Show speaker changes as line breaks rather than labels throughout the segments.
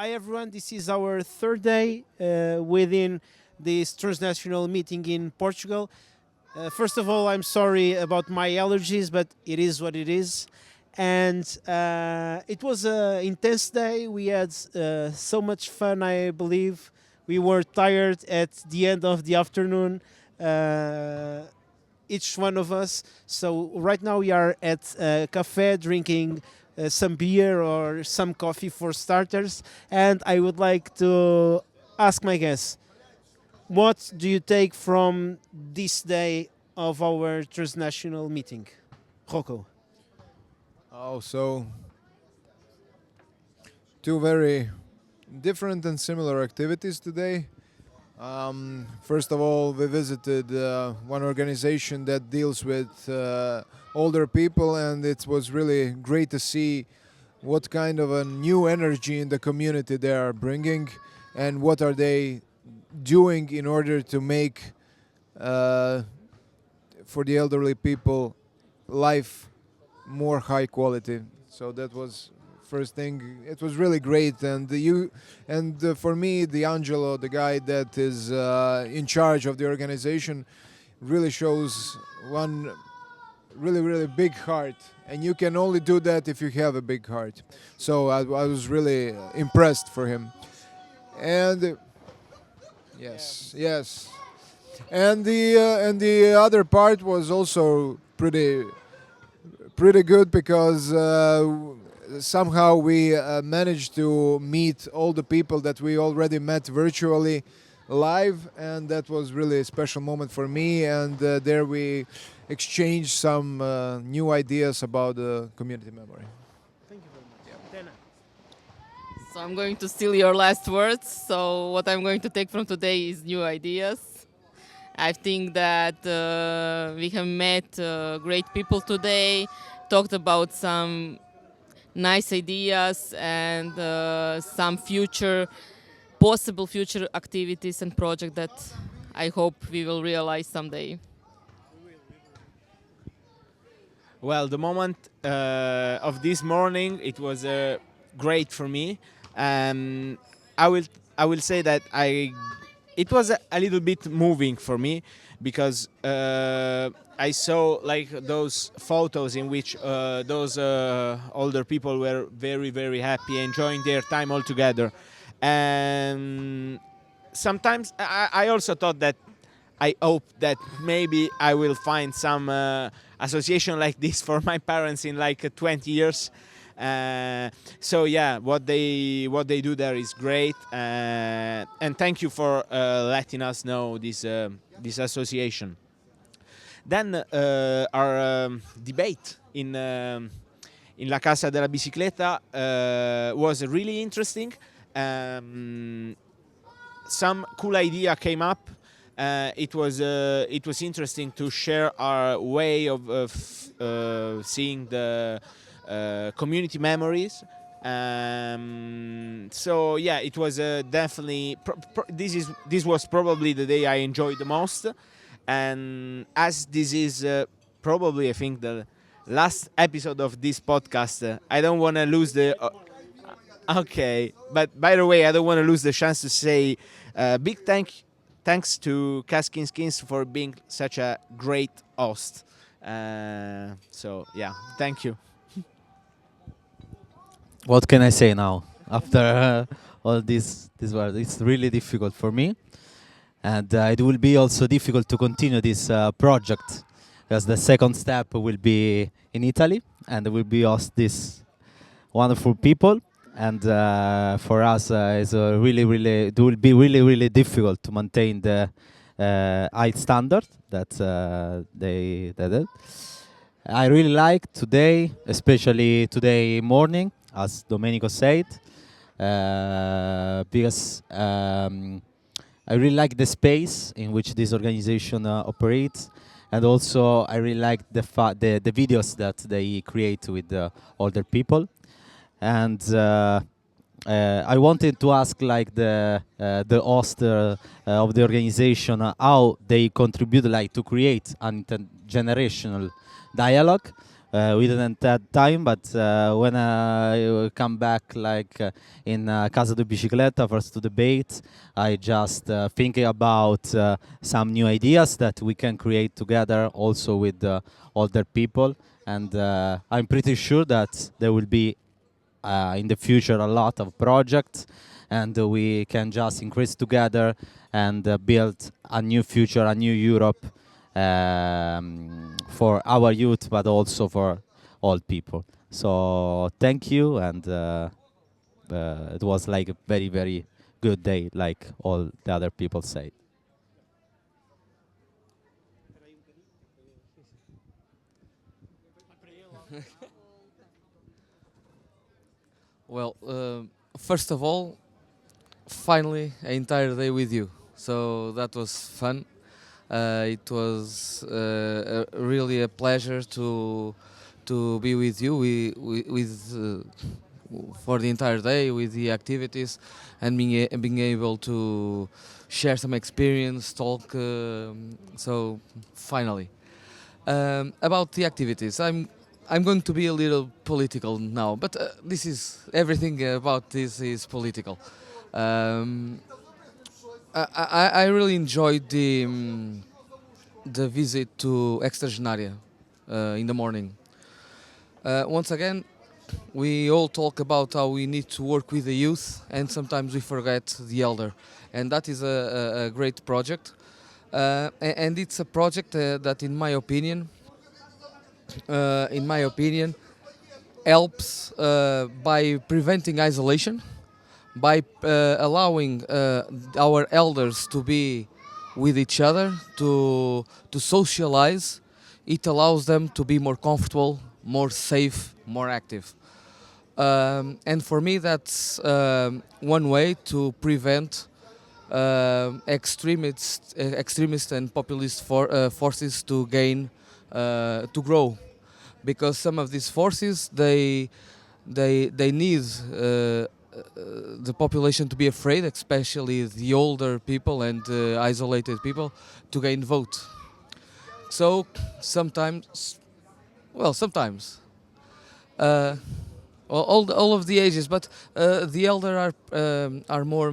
Hi everyone, this is our third day within this transnational meeting in Portugal. First of all, I'm sorry about my allergies, but it is what it is. And it was an intense day. We had so much fun, I believe. We were tired at the end of the afternoon, each one of us. So right now we are at a cafe drinking some beer or some coffee for starters. And I would like to ask my guests, what do you take from this day of our transnational meeting? Rocco.
Oh, so two very different and similar activities today. First of all, we visited one organization that deals with older people, and it was really great to see what kind of a new energy in the community they are bringing, and what are they doing in order to make uh, for the elderly people life more high quality. So that was first thing. It was really great, and for me, the Angelo, the guy that is in charge of the organization, really shows one really big heart, and you can only do that if you have a big heart. So I was really impressed for him, and yes, and the other part was also pretty good because somehow we managed to meet all the people that we already met virtually live, and that was really a special moment for me. And there we exchanged some new ideas about the community memory.
Thank you very much. Dana.
So I'm going to steal your last words. So what I'm going to take from today is new ideas. I think that we have met great people today, talked about some nice ideas and some possible future activities and projects that I hope we will realize someday.
Well, the moment of this morning, it was great for me. Um, I will I will say that it was a little bit moving for me because I saw like those photos in which those older people were very happy, enjoying their time all together, and sometimes I also thought that I hope that maybe I will find some association like this for my parents in like 20 years. So yeah, what they do there is great, and thank you for letting us know this association. Then our debate in La Casa della Bicicleta was really interesting. Some cool idea came up. It was interesting to share our way of seeing the community memories. So yeah, it was definitely this was probably the day I enjoyed the most, and as this is probably I think the last episode of this podcast, I don't want to lose the. Okay, but by the way, I don't want to lose the chance to say big thanks to Caskin Skins for being such a great host. So yeah, thank you.
What can I say now? After all this words, it's really difficult for me, and it will be also difficult to continue this project, because the second step will be in Italy, and will be host these wonderful people. And for us, it's it will be really difficult to maintain the high standard that they did. I really like today, especially today morning, as Domenico said, because I really like the space in which this organization operates, and also I really like the videos that they create with the older people. And I wanted to ask like the host of the organization how they contribute like to create an intergenerational dialogue, we didn't have time, but when I come back, like in Casa de Bicicleta, first to debate, I just thinking about some new ideas that we can create together, also with other people, and I'm pretty sure that there will be in the future a lot of projects, and we can just increase together and build a new future, a new Europe for our youth, but also for all people. So thank you, and it was like a very, very good day, like all the other people say.
Well, first of all, finally, an entire day with you. So that was fun. It was really a pleasure to be with you for the entire day with the activities and being able to share some experience, talk. So finally, about the activities, I'm going to be a little political now, but this is everything about this is political. Um, I really enjoyed the visit to Extraordinaria in the morning. Once again, we all talk about how we need to work with the youth, and sometimes we forget the elder, and that is a great project. And it's a project that, in my opinion, helps by preventing isolation, by allowing our elders to be with each other, to socialize. It allows them to be more comfortable, more safe, more active. And for me, that's one way to prevent extremist and populist forces to gain, to grow, because some of these forces they need the population to be afraid, especially the older people and isolated people, to gain vote. So sometimes, well, sometimes uh, all of the ages, but the elder are more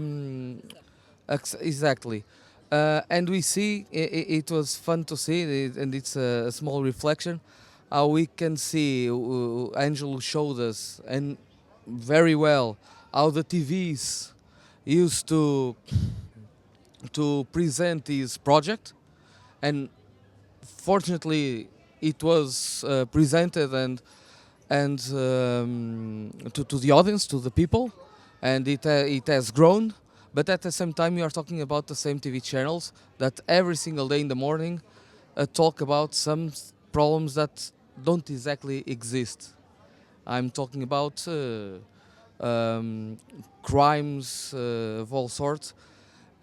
exactly. And we see it was fun to see, and it's a small reflection how we can see. Angelo showed us, and very well, how the TVs used to present this project, and fortunately it was presented and to the audience, to the people, and it has grown. But at the same time, we are talking about the same TV channels that every single day in the morning talk about some problems that don't exactly exist. I'm talking about crimes of all sorts,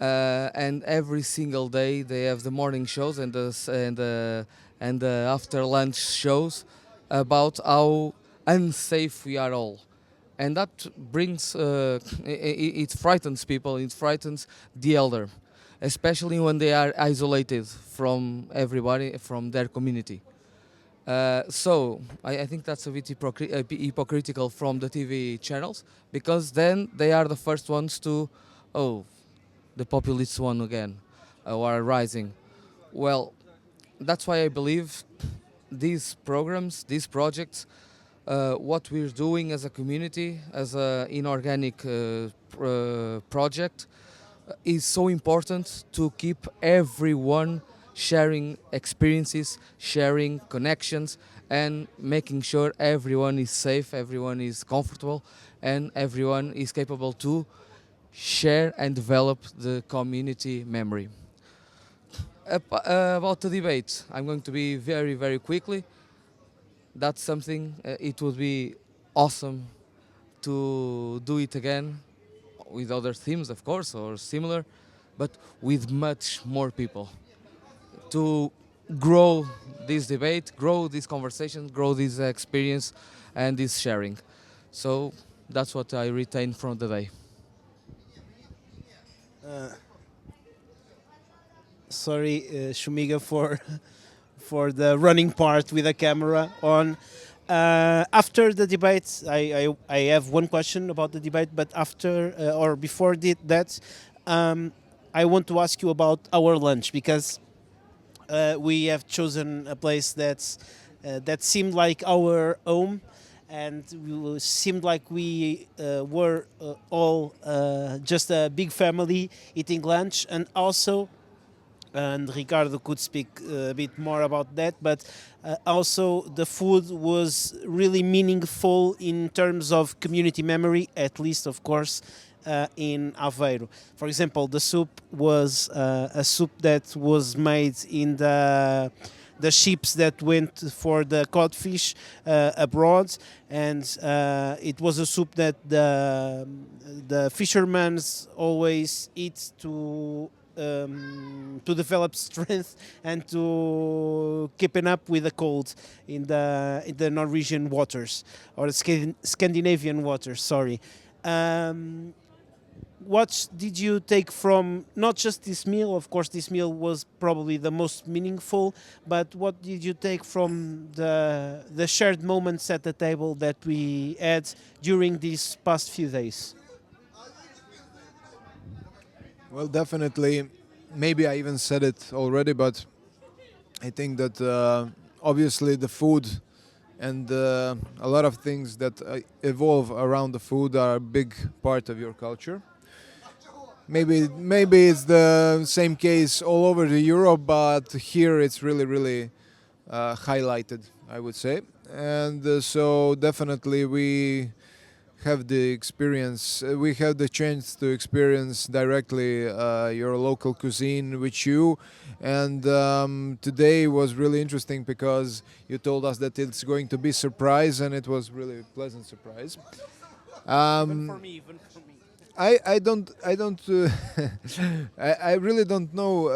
and every single day they have the morning shows and the after lunch shows about how unsafe we are all, and that brings it frightens people. It frightens the elder, especially when they are isolated from everybody, from their community. So I think that's a bit hypocritical from the TV channels, because then they are the first ones to, oh, the populist one again, are rising. Well, that's why I believe these programs, these projects, what we're doing as a community, as an inorganic project, is so important to keep everyone sharing experiences, sharing connections, and making sure everyone is safe, everyone is comfortable, and everyone is capable to share and develop the community memory. About the debate, I'm going to be very, very quickly. That's something, it would be awesome to do it again with other themes, of course, or similar, but with much more people to grow this debate, grow this conversation, grow this experience and this sharing. So that's what I retain from the day.
Sorry, Shumiga, for for the running part with a camera on. After the debate, I have one question about the debate, but after or before that, I want to ask you about our lunch because we have chosen a place that seemed like our home, and seemed like we were all just a big family eating lunch, and also. And Ricardo could speak a bit more about that, but also the food was really meaningful in terms of community memory, at least, of course, in Aveiro. For example, the soup was a soup that was made in the ships that went for the codfish abroad, and it was a soup that the fishermen always eat to develop strength and to keeping up with the cold in the Norwegian waters or the Scandinavian waters. Sorry. What did you take from not just this meal? Of course, this meal was probably the most meaningful. But what did you take from the shared moments at the table that we had during these past few days?
Well, definitely. Maybe I even said it already, but I think that obviously the food and a lot of things that evolve around the food are a big part of your culture. Maybe it's the same case all over the Europe, but here it's really highlighted, I would say. And so definitely we have the experience, we have the chance to experience directly your local cuisine with you. And today was really interesting because you told us that it's going to be surprise, and it was really a pleasant surprise.
Even for me, even for me.
I don't I really don't know.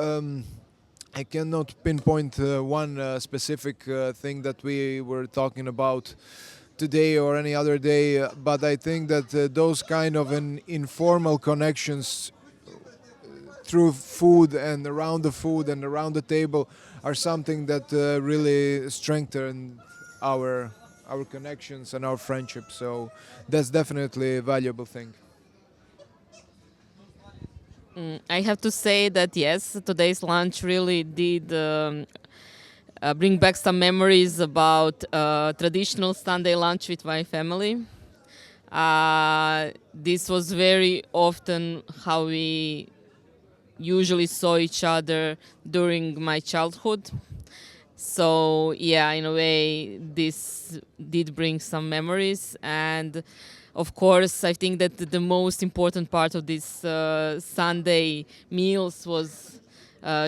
I cannot pinpoint one specific thing that we were talking about today or any other day, but I think that those kind of informal connections through food and around the food and around the table are something that really strengthen our connections and our friendship. So that's definitely a valuable thing.
I have to say that yes, today's lunch really did bring back some memories about traditional Sunday lunch with my family. This was very often how we usually saw each other during my childhood. So yeah, in a way, this did bring some memories. And of course, I think that the most important part of this Sunday meals was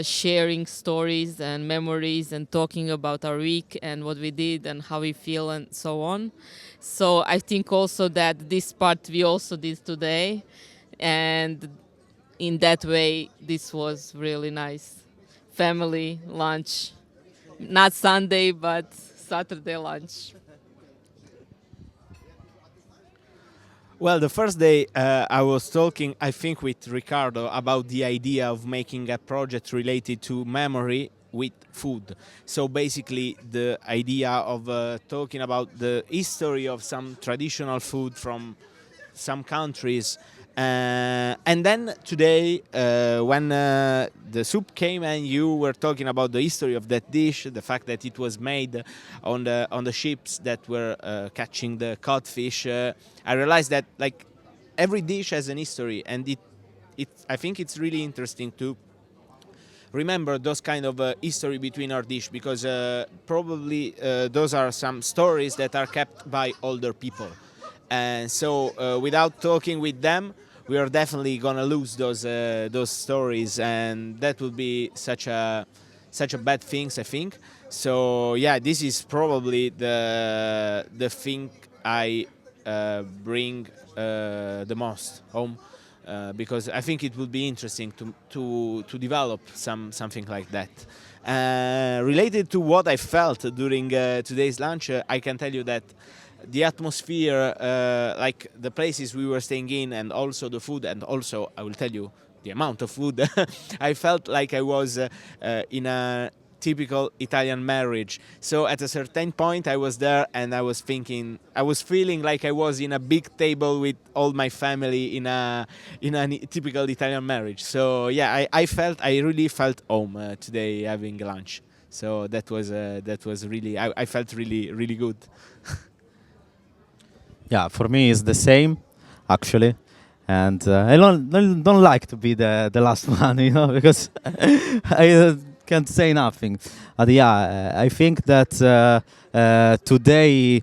sharing stories and memories and talking about our week and what we did and how we feel and so on. So I think also that this part we also did today, and in that way, this was really nice. Family lunch, not Sunday, but Saturday lunch.
Well, the first day I was talking, I think, with Ricardo about the idea of making a project related to memory with food. So basically, the idea of talking about the history of some traditional food from some countries. And then today, when the soup came and you were talking about the history of that dish, the fact that it was made on the ships that were catching the codfish, I realized that like every dish has an history, and I think it's really interesting to remember those kind of history between our dish, because probably those are some stories that are kept by older people. And so without talking with them, we are definitely gonna lose those stories, and that would be such a bad things, I think. So yeah, this is probably the thing I bring the most home, because I think it would be interesting to develop something like that. Related to what I felt during today's lunch, I can tell you that the atmosphere, like the places we were staying in, and also the food, and also I will tell you the amount of food. I felt like I was in a typical Italian marriage. So at a certain point, I was there and I was thinking, I was feeling like I was in a big table with all my family in a typical Italian marriage. So yeah, I really felt home today having lunch. So that was really, I felt really good.
Yeah, for me it's the same, actually. And I don't like to be the last one, you know, because I can't say nothing. But yeah, I think that today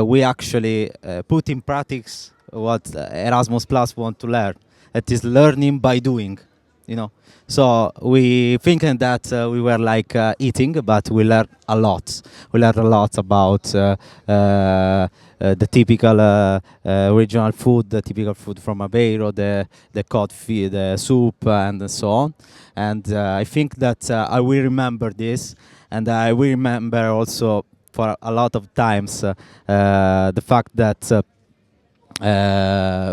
we actually put in practice what Erasmus Plus want to learn. It is learning by doing, you know. So we thinking that we were like eating, but we learned a lot. We learned a lot about the typical regional food, the typical food from Aveiro, the coffee, the soup, and so on. And I think that I will remember this, and I will remember also for a lot of times the fact that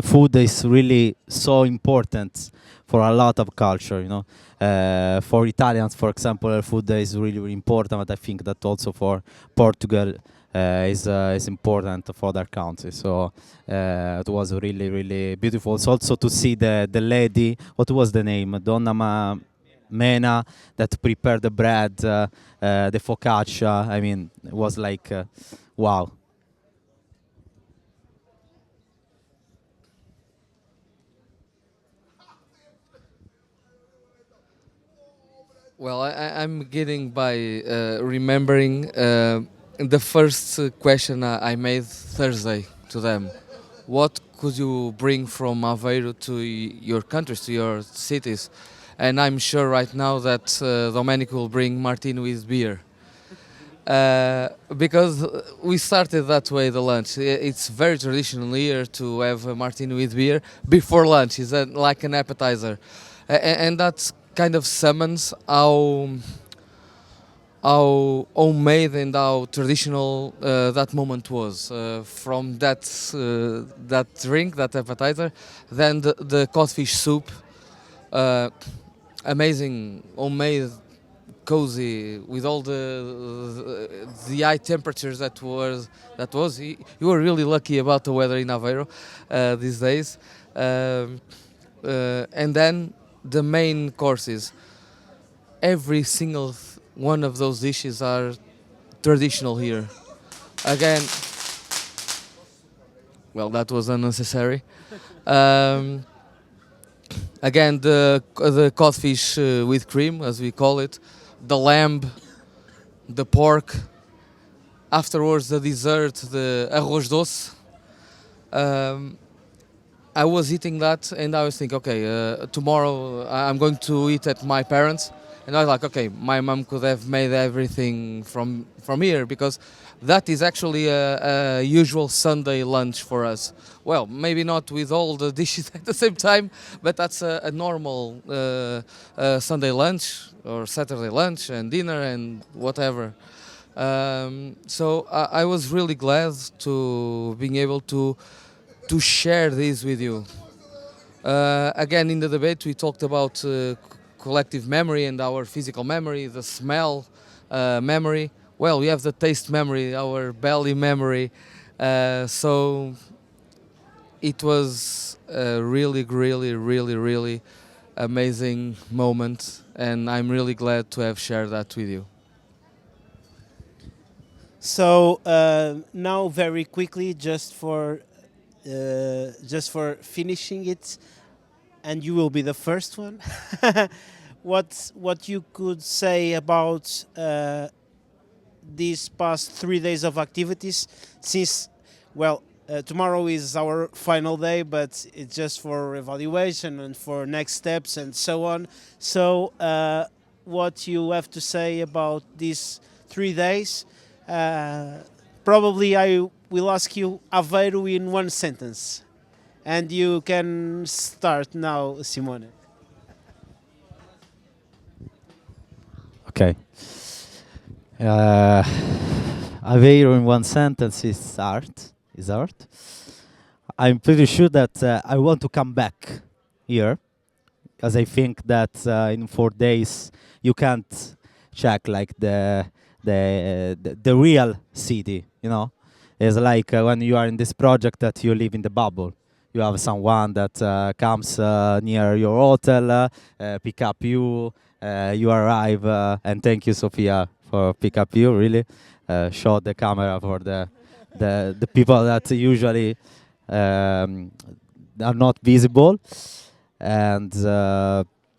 food is really so important for a lot of culture, you know. For Italians, for example, food is really important, but I think that also for Portugal is important for their country. So it was really beautiful. So also to see the lady, what was the name? Mena, that prepared the bread, the focaccia. I mean, it was like, wow.
Well, I'm beginning by remembering the first question I made Thursday to them. What could you bring from Aveiro to your countries, to your cities? And I'm sure right now that Domenic will bring Martini with beer. Because we started that way the lunch. It's very traditional here to have a Martini with beer before lunch. It's like an appetizer. And that kind of summons how homemade and how traditional that moment was. From that drink, that appetizer, then the codfish soup, amazing, homemade, cozy, with all the high temperatures that was. You were really lucky about the weather in Aveiro these days. And then the main courses. Every single one of those dishes are traditional here. Again, well, that was unnecessary. Um, Again, the codfish with cream, as we call it, the lamb, the pork. Afterwards, the dessert, the arroz doce. I was eating that, and I was thinking, okay, tomorrow I'm going to eat at my parents'. And I was like, okay, my mom could have made everything from here, because that is actually a usual Sunday lunch for us. Well, maybe not with all the dishes at the same time, but that's a normal Sunday lunch or Saturday lunch and dinner and whatever. So I was really glad to being able to share this with you. Again, in the debate, we talked about collective memory and our physical memory, the smell memory. Well, we have the taste memory, our belly memory. So it was a really amazing moment, and I'm really glad to have shared that with you.
So now, very quickly, just for finishing it, and you will be the first one. What you could say about these past 3 days of activities, since, well, tomorrow is our final day, but it's just for evaluation and for next steps and so on. So what you have to say about these 3 days? Probably I will ask you Aveiro in one sentence, and you can start now, Simone.
Okay. Aveiro in one sentence is art. Is art. I'm pretty sure that I want to come back here, because I think that in 4 days you can't check like the real city. You know, it's like when you are in this project that you live in the bubble. You have someone that comes near your hotel, pick up you. You arrive, and thank you, Sophia, for pick up you. Really, show the camera for the people that usually um, are not visible, and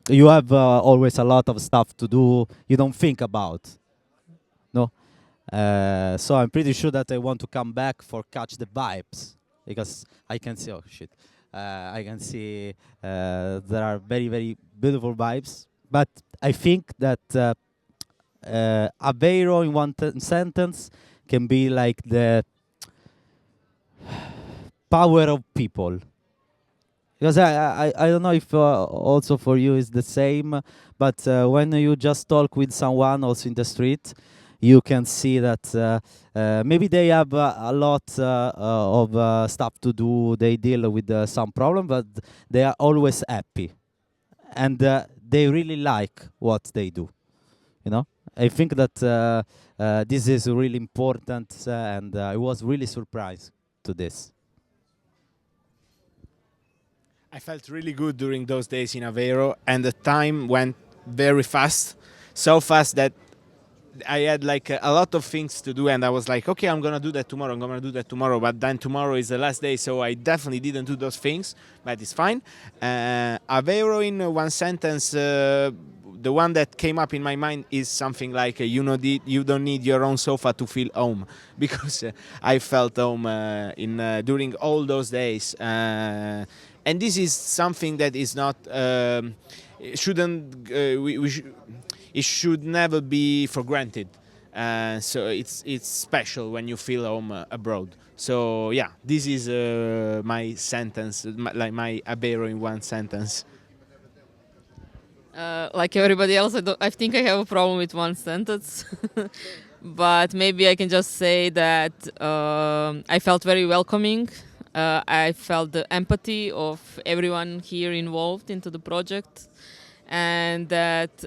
you have always a lot of stuff to do. You don't think about, no. So I'm pretty sure that I want to come back for catch the vibes because I can see. Oh shit! I can see there are very very beautiful vibes, but I think that Aveiro in one sentence can be like the power of people. Because I don't know if also for you is the same, but when you just talk with someone also in the street, you can see that maybe they have a lot of stuff to do. They deal with some problem, but they are always happy, and they really like what they do. You know, I think that this is really important, and I was really surprised to this.
I felt really good during those days in Aveiro, and the time went very fast, so fast that I had like a lot of things to do, and I was like, okay, I'm gonna do that tomorrow. I'm gonna do that tomorrow, but then tomorrow is the last day, so I definitely didn't do those things. But it's fine. Aveiro, in one sentence, the one that came up in my mind is something like, you don't need your own sofa to feel home, because I felt home in during all those days. And this is something that is not shouldn't it should never be for granted. So it's special when you feel home abroad. So yeah, this is my sentence, like my Aveiro in one sentence.
Like everybody else, I think I have a problem with one sentence. But maybe I can just say that I felt very welcoming. I felt the empathy of everyone here involved into the project, and that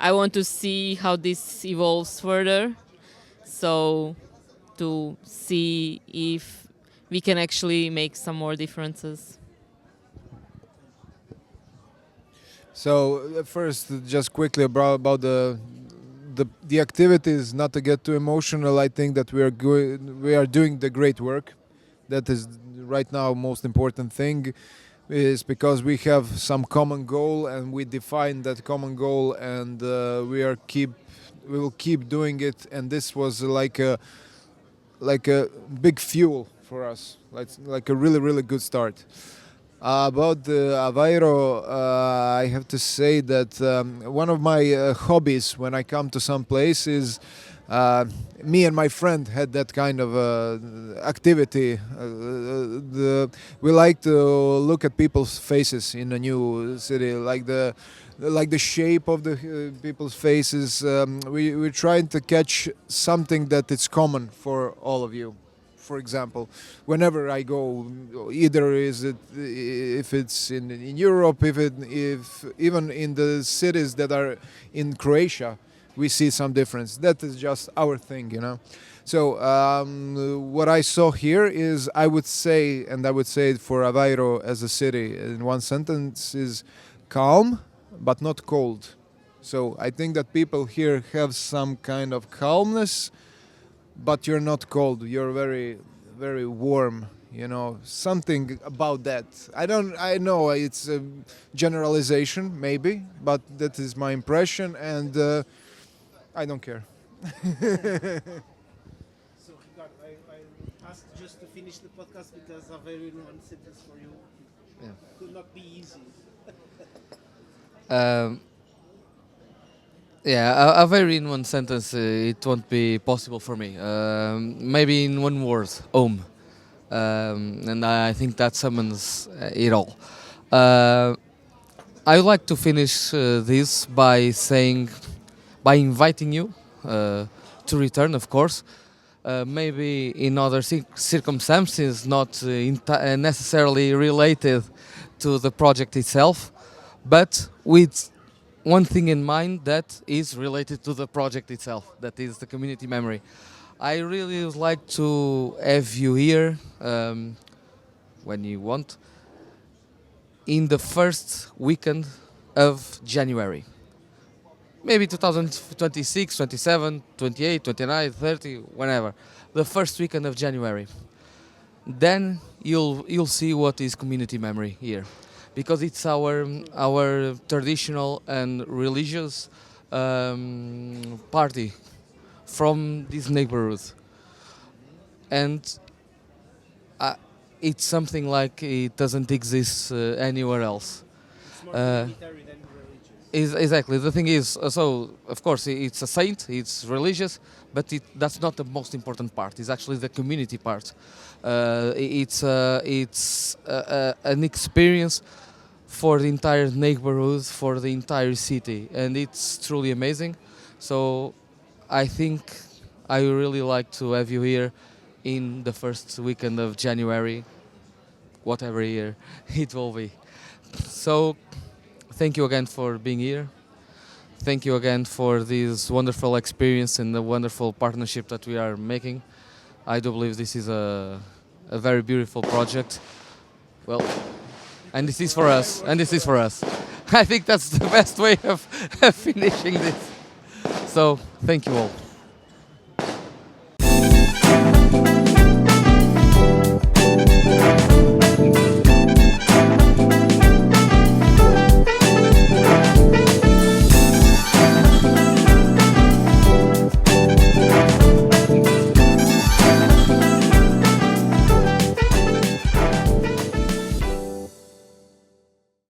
I want to see how this evolves further. So to see if we can actually make some more differences.
So first, just quickly about the activities. Not to get too emotional, I think that we are doing the great work. That is right now most important thing, is because we have some common goal and we define that common goal, and we will keep doing it. And this was like a big fuel for us, like a really good start. About the Aveiro, I have to say that one of my hobbies when I come to some place is me and my friend had that kind of activity. We like to look at people's faces in a new city, like the shape of the people's faces. We're trying to catch something that is common for all of you. For example, whenever I go, either is it if it's in Europe, if even in the cities that are in Croatia, we see some difference. That is just our thing, you know. So what I saw here is, I would say for Aveiro as a city in one sentence, is calm but not cold. So I think that people here have some kind of calmness, but you're not cold. You're very warm. You know, something about that. I know it's a generalization, maybe, but that is my impression, and I don't care.
So, Ricardo, I asked just to finish the podcast because a very one sentence for you could not be easy.
Um, yeah, a very in one sentence, it won't be possible for me. Maybe in one word, home. And I think that summons it all. I would like to finish this by inviting you to return, of course. Maybe in other circumstances, not necessarily related to the project itself, but with one thing in mind that is related to the project itself, that is the community memory. I really would like to have you here when you want in the first weekend of January. Maybe 2026, 27, 28, 29, 30, whenever. The first weekend of January. Then you'll see what is community memory here, because it's our traditional and religious party from this neighborhood, and uh, it's something like it doesn't exist anywhere else.
It's more
Uh,
communitary than religious.
Is exactly the thing is so of course it's a saint, it's religious, but that's not the most important part. It's actually the community part. It's an experience for the entire neighborhood, for the entire city, and it's truly amazing. So I think I would really like to have you here in the first weekend of January, whatever year it will be. So thank you again for being here. Thank you again for this wonderful experience and the wonderful partnership that we are making. I do believe this is a very beautiful project. Well, and this is for us, and this is for us. I think that's the best way of finishing this. So, thank you all.